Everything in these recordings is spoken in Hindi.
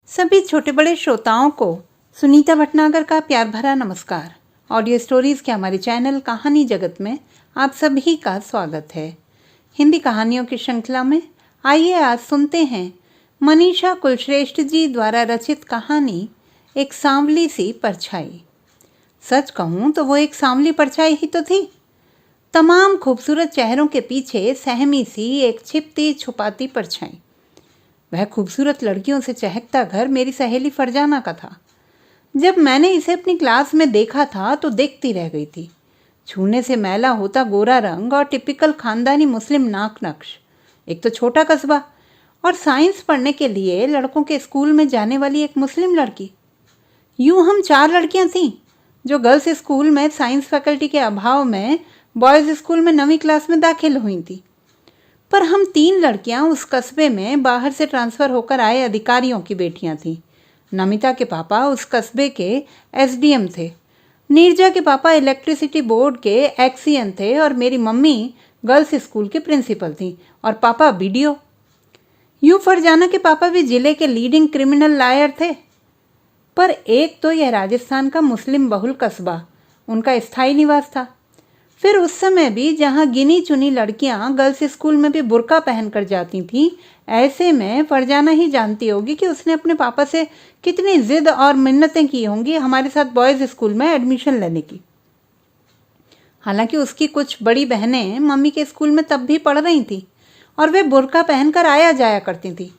सभी छोटे बड़े श्रोताओं को सुनीता भटनागर का प्यार भरा नमस्कार। ऑडियो स्टोरीज के हमारे चैनल कहानी जगत में आप सभी का स्वागत है। हिंदी कहानियों की श्रृंखला में आइए आज सुनते हैं मनीषा कुलश्रेष्ठ जी द्वारा रचित कहानी एक सांवली सी परछाई। सच कहूँ तो वो एक सांवली परछाई ही तो थी। तमाम खूबसूरत चेहरों के पीछे सहमी सी एक छिपती छुपाती परछाई। वह खूबसूरत लड़कियों से चहकता घर मेरी सहेली फरजाना का था। जब मैंने इसे अपनी क्लास में देखा था तो देखती रह गई थी। छूने से मैला होता गोरा रंग और टिपिकल खानदानी मुस्लिम नाक नक्श, एक तो छोटा कस्बा और साइंस पढ़ने के लिए लड़कों के स्कूल में जाने वाली एक मुस्लिम लड़की। यूं हम 4 लड़कियां थीं जो गर्ल्स स्कूल में साइंस फैकल्टी के अभाव में बॉयज़ स्कूल में 9वीं क्लास में दाखिल हुई थी। पर हम 3 लड़कियां उस कस्बे में बाहर से ट्रांसफ़र होकर आए अधिकारियों की बेटियां थीं। नमिता के पापा उस कस्बे के एसडीएम थे, नीरजा के पापा इलेक्ट्रिसिटी बोर्ड के एक्सियन थे और मेरी मम्मी गर्ल्स स्कूल के प्रिंसिपल थी और पापा बीडीओ। यूं फरजाना के पापा भी जिले के लीडिंग क्रिमिनल लॉयर थे। पर एक तो यह राजस्थान का मुस्लिम बहुल कस्बा उनका स्थायी निवास था। फिर उस समय भी जहाँ गिनी चुनी लड़कियाँ गर्ल्स स्कूल में भी बुर्का पहन कर जाती थीं, ऐसे में फरजाना ही जानती होगी कि उसने अपने पापा से कितनी जिद और मिन्नतें की होंगी हमारे साथ बॉयज़ स्कूल में एडमिशन लेने की। हालांकि उसकी कुछ बड़ी बहनें मम्मी के स्कूल में तब भी पढ़ रही थीं और वे बुर्का पहनकर आया जाया करती थीं।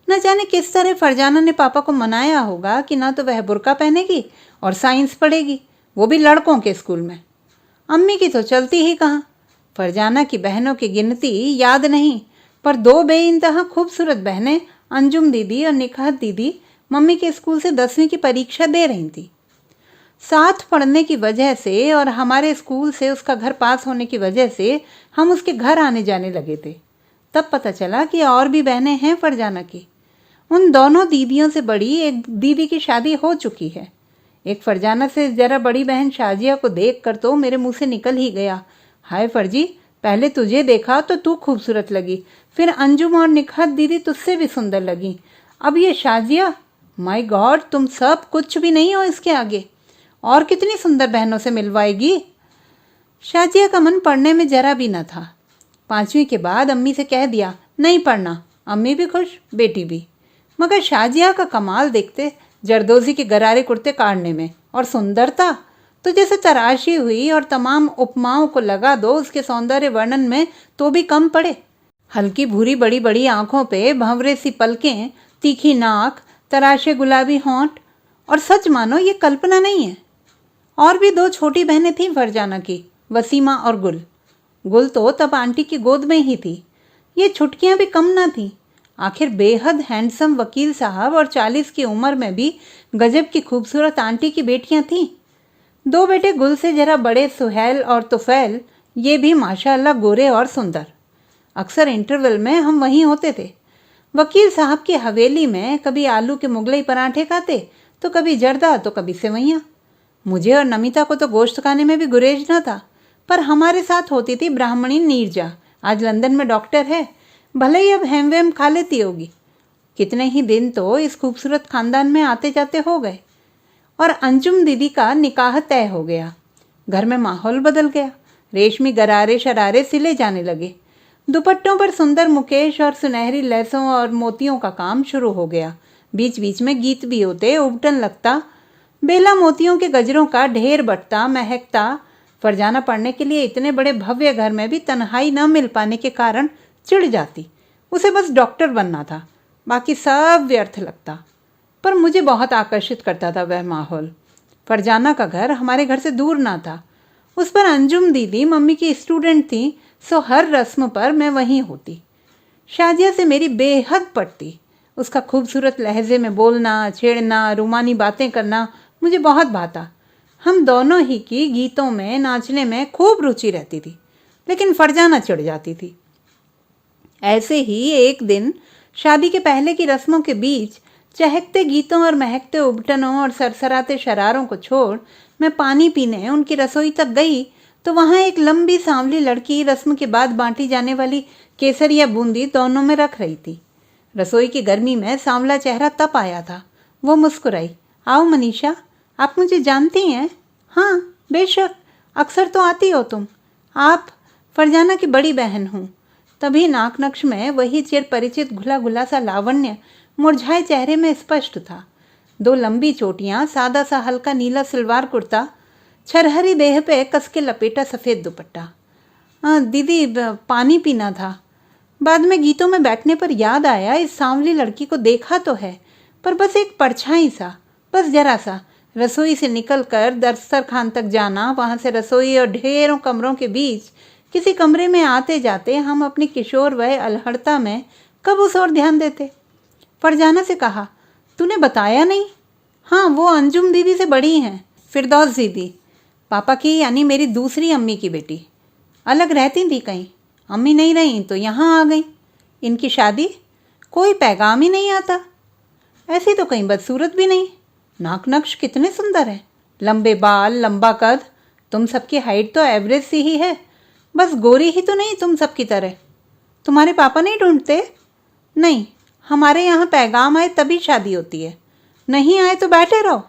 न जाने किस तरह फरजाना ने पापा को मनाया होगा कि ना तो वह बुर्का पहनेगी और साइंस पढ़ेगी, वो भी लड़कों के स्कूल में। अम्मी की तो चलती ही कहाँ। फरजाना की बहनों की गिनती याद नहीं, पर 2 बेइंतहा खूबसूरत बहनें अंजुम दीदी और निखात दीदी मम्मी के स्कूल से 10वीं की परीक्षा दे रही थी। साथ पढ़ने की वजह से और हमारे स्कूल से उसका घर पास होने की वजह से हम उसके घर आने जाने लगे थे। तब पता चला कि और भी बहनें हैं फरजाना की। उन दोनों दीदियों से बड़ी एक दीदी की शादी हो चुकी है। एक फरजाना से जरा बड़ी बहन शाजिया को देखकर तो मेरे मुंह से निकल ही गया, हाय फर्जी, पहले तुझे देखा तो तू खूबसूरत लगी, फिर अंजुम और निखात दीदी तुझसे भी सुंदर लगी, अब ये शाजिया, माय गॉड, तुम सब कुछ भी नहीं हो इसके आगे। और कितनी सुंदर बहनों से मिलवाएगी। शाजिया का मन पढ़ने में जरा भी न था। 5वीं के बाद अम्मी से कह दिया नहीं पढ़ना। अम्मी भी खुश, बेटी भी। मगर शाजिया का कमाल देखते, जरदोजी के गरारे कुर्ते काटने में, और सुंदरता तो जैसे तराशी हुई और तमाम उपमाओं को लगा दो उसके सौंदर्य वर्णन में तो भी कम पड़े। हल्की भूरी बड़ी बड़ी आंखों पे भंवरे सी पलकें, तीखी नाक, तराशे गुलाबी होंठ, और सच मानो ये कल्पना नहीं है। और भी 2 छोटी बहनें थीं फरजाना की, वसीमा और गुल। गुल तो तब आंटी की गोद में ही थी। ये छुटकियां भी कम ना थीं। आखिर बेहद हैंडसम वकील साहब और 40 की उम्र में भी गजब की खूबसूरत आंटी की बेटियां थीं। 2 बेटे गुल से जरा बड़े सुहैल और तुफैल, ये भी माशाअल्लाह गोरे और सुंदर। अक्सर इंटरवल में हम वहीं होते थे। वकील साहब की हवेली में कभी आलू के मुगलई पराठे खाते, तो कभी जर्दा, तो कभी सेवैयाँ। मुझे और नमिता को तो गोश्त खाने में भी गुरेज न था, पर हमारे साथ होती थी ब्राह्मणी नीरजा, आज लंदन में डॉक्टर है, भले ही अब हेम वेम खा लेती होगी। कितने ही दिन तो इस खूबसूरत खानदान में आते जाते हो गए और अंजुम दीदी का निकाह तय हो गया। घर में माहौल बदल गया। रेशमी गरारे शरारे सिले जाने लगे। दुपट्टों पर सुंदर मुकेश और सुनहरी लैसों और मोतियों का काम शुरू हो गया। बीच बीच में गीत भी होते, उबटन लगता, बेला मोतियों के गजरों का ढेर बटता, महकता। फरजाना पढ़ने के लिए इतने बड़े भव्य घर में भी तन्हाई न मिल पाने के कारण चिढ़ जाती। उसे बस डॉक्टर बनना था, बाकी सब व्यर्थ लगता। पर मुझे बहुत आकर्षित करता था वह माहौल। फरजाना का घर हमारे घर से दूर ना था। उस पर अंजुम दीदी मम्मी की स्टूडेंट थी, सो हर रस्म पर मैं वहीं होती। शाजिया से मेरी बेहद पटती। उसका खूबसूरत लहजे में बोलना, छेड़ना, रूमानी बातें करना मुझे बहुत भाता। हम दोनों ही की गीतों में, नाचने में खूब रुचि रहती थी, लेकिन फरजाना चिढ़ जाती थी। ऐसे ही एक दिन शादी के पहले की रस्मों के बीच चहकते गीतों और महकते उबटनों और सरसराते शरारों को छोड़ मैं पानी पीने उनकी रसोई तक गई तो वहाँ एक लंबी सांवली लड़की रस्म के बाद बांटी जाने वाली केसर या बूंदी दोनों में रख रही थी। रसोई की गर्मी में सांवला चेहरा तप आया था। वो मुस्कुराई। आओ मनीषा, आप मुझे जानती हैं? हाँ बेशक, अक्सर तो आती हो तुम। आप फरजाना की बड़ी बहन हूँ। तभी नाक नक्श में वही चिर परिचित घुला घुला सा लावण्य मुरझाए चेहरे में स्पष्ट था। 2 लंबी चोटियाँ, सादा सा हल्का नीला सलवार कुर्ता, छरहरी देह पे कस के लपेटा सफ़ेद दुपट्टा। दीदी पानी पीना था। बाद में गीतों में बैठने पर याद आया, इस सांवली लड़की को देखा तो है, पर बस एक परछाई सा, बस जरा सा। रसोई से निकलकर दस्तरखान तक जाना, वहाँ से रसोई और ढेरों कमरों के बीच किसी कमरे में आते जाते हम अपनी किशोर वय अलहड़ता में कब उस ओर ध्यान देते। फरजाना से कहा, तूने बताया नहीं? हाँ, वो अंजुम दीदी से बड़ी हैं, फिरदौस दीदी, पापा की यानी मेरी दूसरी अम्मी की बेटी। अलग रहती थी कहीं, अम्मी नहीं रहीं तो यहाँ आ गई। इनकी शादी? कोई पैगाम ही नहीं आता। ऐसी तो कहीं बदसूरत भी नहीं। नाक नक्श कितने सुंदर हैं, लंबे बाल, लंबा कद। तुम सबकी हाइट तो एवरेज सी ही है, बस गोरी ही तो नहीं तुम सबकी तरह। तुम्हारे पापा नहीं ढूंढते? नहीं, हमारे यहाँ पैगाम आए तभी शादी होती है, नहीं आए तो बैठे रहो।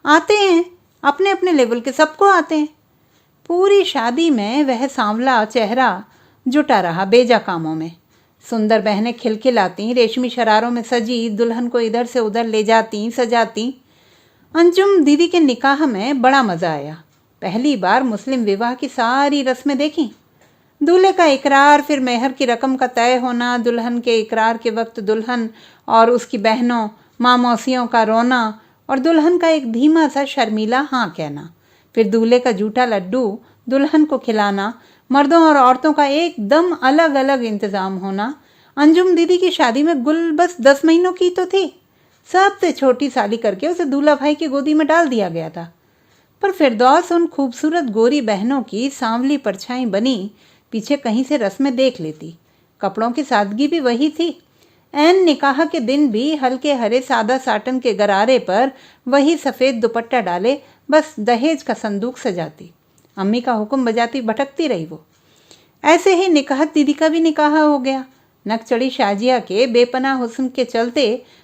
आते हैं, अपने अपने लेवल के सबको आते हैं। पूरी शादी में वह सांवला चेहरा जुटा रहा बेजा कामों में। सुंदर बहनें खिलखिलाती, रेशमी शरारों में सजी दुल्हन को इधर से उधर ले जाती, सजाती। अंजुम दीदी के निकाह में बड़ा मज़ा आया। पहली बार मुस्लिम विवाह की सारी रस्में देखी। दूल्हे का इकरार, फिर मेहर की रकम का तय होना, दुल्हन के इकरार के वक्त दुल्हन और उसकी बहनों माँ मौसियों का रोना और दुल्हन का एक धीमा सा शर्मीला हाँ कहना, फिर दूल्हे का जूठा लड्डू दुल्हन को खिलाना, मर्दों और औरतों का एकदम अलग अलग इंतज़ाम होना। अंजुम दीदी की शादी में गुल बस 10 महीनों की तो थी। सबसे छोटी साली करके उसे दूल्हा भाई की गोदी में डाल दिया गया था। पर फिरदौस उन खूबसूरत गोरी बहनों की सांवली परछाई बनी पीछे कहीं से रस्में देख लेती। कपड़ों की सादगी भी वही थी। ऐन निकाह के दिन भी हल्के हरे सादा साटन के गरारे पर वही सफ़ेद दुपट्टा डाले बस दहेज का संदूक सजाती। अम्मी का हुक्म बजाती भटकती रही वो। ऐसे ही निकाहत दीदी का भी निकाह हो गया। नकचड़ी शाजिया के बेपनाह हुस्न के चलते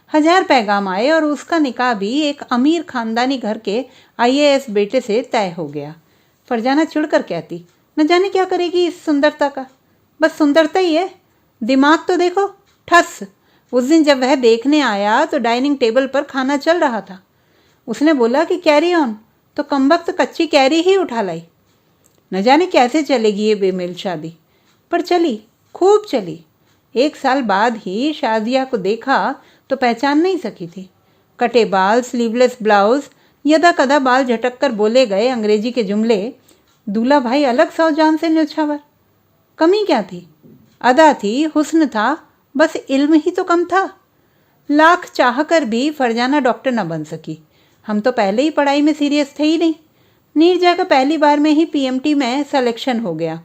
1000 पैगाम आए और उसका निकाह भी एक अमीर खानदानी घर के IAS बेटे से तय हो गया। फरजाना चिढ़कर कहती, न जाने क्या करेगी इस सुंदरता का। बस सुंदरता ही है, दिमाग तो देखो। ठस। उस दिन जब वह देखने आया तो डाइनिंग टेबल पर खाना चल रहा था। उसने बोला कि कैरी ऑन, तो कमबख्त कच्ची कैरी ही उठा लाई। न जाने कैसे चलेगी ये बेमेल शादी, पर चली, खूब चली। 1 साल बाद ही शाजिया को देखा तो पहचान नहीं सकी थी। कटे बाल, स्लीवलेस ब्लाउज, यदा कदा बाल झटक कर बोले गए अंग्रेजी के जुमले। दूल्हा भाई अलग सौ जान से न्यौछावर। कमी क्या थी? अदा थी, हुस्न था, बस इल्म ही तो कम था। लाख चाहकर भी फरजाना डॉक्टर न बन सकी। हम तो पहले ही पढ़ाई में सीरियस थे ही नहीं। नीरजा का पहली बार में ही PMT में सिलेक्शन हो गया।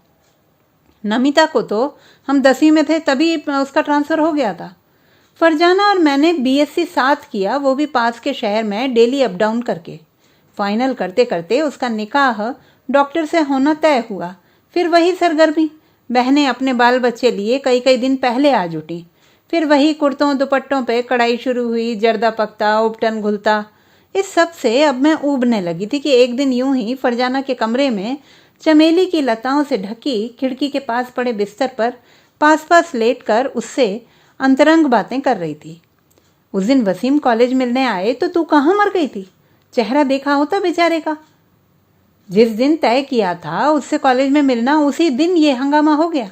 नमिता को तो हम 10वीं में थे तभी उसका ट्रांसफ़र हो गया था। फरजाना और मैंने BSc साथ किया, वो भी पास के शहर में डेली अप डाउन करके। फाइनल करते करते उसका निकाह डॉक्टर से होना तय हुआ। फिर वही सरगर्मी। बहनें अपने बाल बच्चे लिए कई कई दिन पहले आ जुटी। फिर वही कुर्तों दुपट्टों पे कढ़ाई शुरू हुई, जर्दा पकता, उपटन घुलता। इस सब से अब मैं ऊबने लगी थी कि एक दिन यूं ही फरजाना के कमरे में चमेली की लताओं से ढकी खिड़की के पास पड़े बिस्तर पर पास पास लेटकर उससे अंतरंग बातें कर रही थी। उस दिन वसीम कॉलेज मिलने आए तो तू कहाँ मर गई थी? चेहरा देखा होता बेचारे का। जिस दिन तय किया था उससे कॉलेज में मिलना, उसी दिन ये हंगामा हो गया।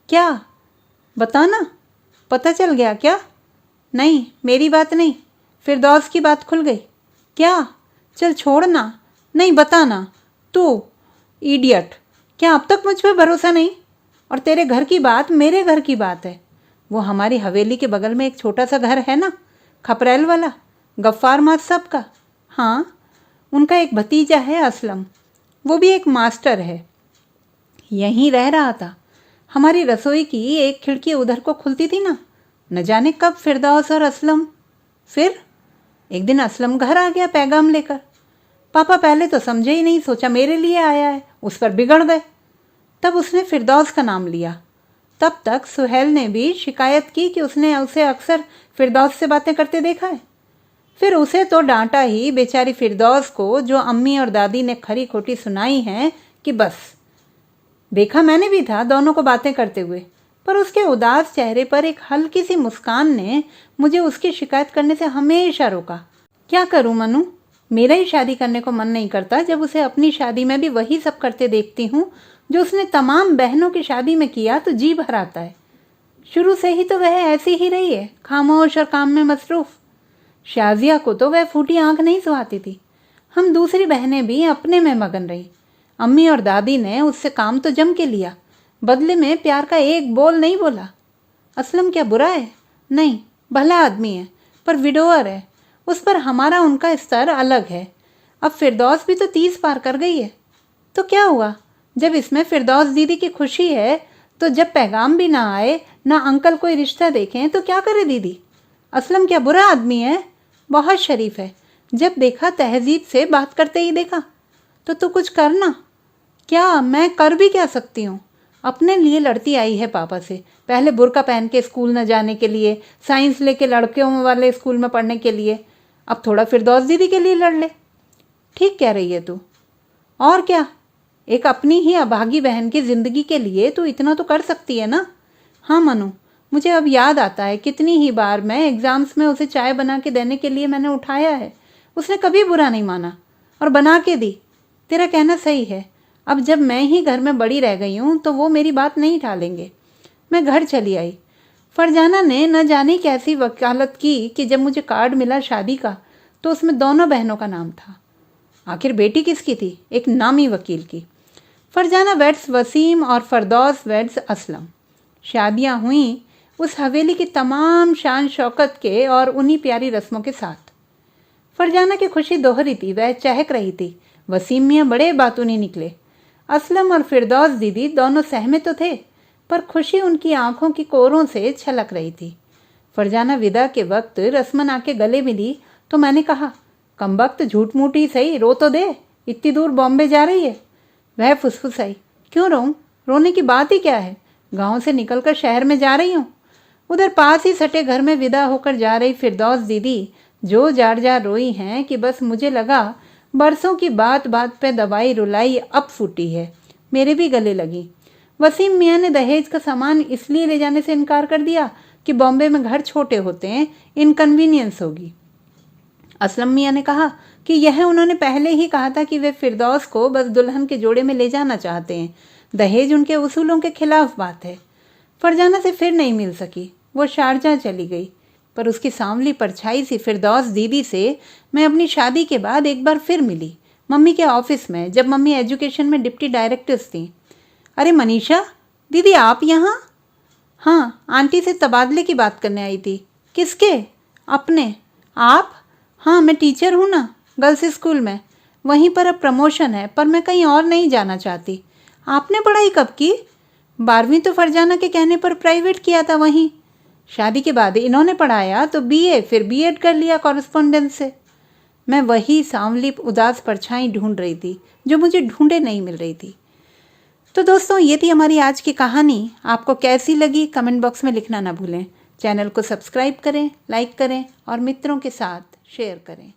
क्या? बताना। पता चल गया क्या? नहीं, मेरी बात नहीं, फिरदौस की बात खुल गई। क्या? चल छोड़ना। नहीं, बताना। तू इडियट, क्या अब तक मुझ पर भरोसा नहीं? और तेरे घर की बात मेरे घर की बात है। वो हमारी हवेली के बगल में एक छोटा सा घर है ना, खपरेल वाला, गफ्फार मात साहब का। हाँ, उनका एक भतीजा है असलम, वो भी एक मास्टर है, यहीं रह रहा था। हमारी रसोई की एक खिड़की उधर को खुलती थी ना। न जाने कब फिरदौस और असलम। फिर एक दिन असलम घर आ गया पैगाम लेकर। पापा पहले तो समझे ही नहीं, सोचा मेरे लिए आया है, उस पर बिगड़ गए। तब उसने फिरदौस का नाम लिया। तब तक सुहेल ने भी शिकायत की कि उसने उसे अक्सर फिरदौस से बातें करते देखा है। फिर उसे तो डांटा ही, बेचारी फिरदौस को, जो अम्मी और दादी ने खरी खोटी सुनाई हैं कि बस। देखा मैंने भी था दोनों को बातें करते हुए, पर उसके उदास चेहरे पर एक हल्की सी मुस्कान ने मुझे उसकी शिकायत करने से हमेशा रोका। क्या करूं मनु, मेरा ही शादी करने को मन नहीं करता जब उसे अपनी शादी में भी वही सब करते देखती हूँ जो उसने तमाम बहनों की शादी में किया तो जी भर आता है। शुरू से ही तो वह ऐसी ही रही है, खामोश और काम में मसरूफ। शाजिया को तो वह फूटी आंख नहीं सुहाती थी। हम दूसरी बहनें भी अपने में मगन रही। अम्मी और दादी ने उससे काम तो जम के लिया, बदले में प्यार का एक बोल नहीं बोला। असलम क्या बुरा है? नहीं, भला आदमी है, पर विडोअर है। उस पर हमारा उनका स्तर अलग है। अब फिरदौस भी तो 30 पार कर गई है, तो क्या हुआ? जब इसमें फिरदौस दीदी की खुशी है तो जब पैगाम भी ना आए, ना अंकल कोई रिश्ता देखें, तो क्या करे दीदी? असलम क्या बुरा आदमी है? बहुत शरीफ है। जब देखा तहजीब से बात करते ही देखा। तो तू कुछ करना। क्या मैं कर भी क्या सकती हूँ? अपने लिए लड़ती आई है पापा से, पहले बुर्का पहन के स्कूल न जाने के लिए, साइंस लेके लड़कियों वाले स्कूल में पढ़ने के लिए, अब थोड़ा फिरदौस दीदी के लिए लड़ ले। ठीक कह रही है तू। और क्या, एक अपनी ही अभागी बहन की जिंदगी के लिए तू इतना तो कर सकती है ना। हाँ मनु, मुझे अब याद आता है कितनी ही बार मैं एग्जाम्स में उसे चाय बना के देने के लिए मैंने उठाया है। उसने कभी बुरा नहीं माना और बना के दी। तेरा कहना सही है, अब जब मैं ही घर में बड़ी रह गई हूँ तो वो मेरी बात नहीं टालेंगे। मैं घर चली आई। फरजाना ने न जाने कैसी वकालत की कि जब मुझे कार्ड मिला शादी का तो उसमें दोनों बहनों का नाम था। आखिर बेटी किसकी थी? एक नामी वकील की। फरजाना वेड्स वसीम और फरदौस वेड्स असलम। शादियां हुई उस हवेली की तमाम शान शौकत के और उन्हीं प्यारी रस्मों के साथ। फरजाना की खुशी दोहरी थी, वह चहक रही थी। वसीम मियाँ बड़े बातूनी निकले। असलम और फिरदौस दीदी दोनों सहमे तो थे, पर खुशी उनकी आंखों की कोरों से छलक रही थी। फरजाना विदा के वक्त रस्मन आके गले मिली तो मैंने कहा, कमबख्त झूठ मूठ ही सही, रो तो दे, इतनी दूर बॉम्बे जा रही है। वह फुसफुसाई, क्यों रोऊं? रोने की बात ही क्या है? गांव से निकलकर शहर में जा रही हूँ। उधर पास ही सटे घर में विदा होकर जा रही फिरदौस दीदी जो जार जार रोई हैं कि बस मुझे लगा बरसों की बात बात पे दवाई रुलाई अब फूटी है। मेरे भी गले लगी। वसीम मियाँ ने दहेज का सामान इसलिए ले जाने से इनकार कर दिया कि बॉम्बे में घर छोटे होते हैं, इनकन्वीनियंस होगी। असलम मियाँ ने कहा कि यह उन्होंने पहले ही कहा था कि वे फिरदौस को बस दुल्हन के जोड़े में ले जाना चाहते हैं, दहेज उनके उसूलों के खिलाफ बात है। फरजाना से फिर नहीं मिल सकी, वो शारजा चली गई। पर उसकी सांवली परछाई सी फिरदौस दीदी से मैं अपनी शादी के बाद एक बार फिर मिली, मम्मी के ऑफिस में, जब मम्मी एजुकेशन में डिप्टी डायरेक्टर्स थी। अरे मनीषा दीदी, आप यहाँ? हाँ, आंटी से तबादले की बात करने आई थी। किसके? अपने। आप? हाँ, मैं टीचर हूँ ना, गर्ल्स स्कूल में। वहीं पर अब प्रमोशन है, पर मैं कहीं और नहीं जाना चाहती। आपने पढ़ाई कब की? 12वीं तो फरजाना के कहने पर प्राइवेट किया था वहीं। शादी के बाद इन्होंने पढ़ाया तो बीए, फिर बीएड कर लिया कॉरेस्पॉन्डेंस से। मैं वही सांवली उदास परछाई ढूंढ रही थी जो मुझे ढूंढे नहीं मिल रही थी। तो दोस्तों, ये थी हमारी आज की कहानी। आपको कैसी लगी कमेंट बॉक्स में लिखना ना भूलें। चैनल को सब्सक्राइब करें, लाइक करें और मित्रों के साथ शेयर करें।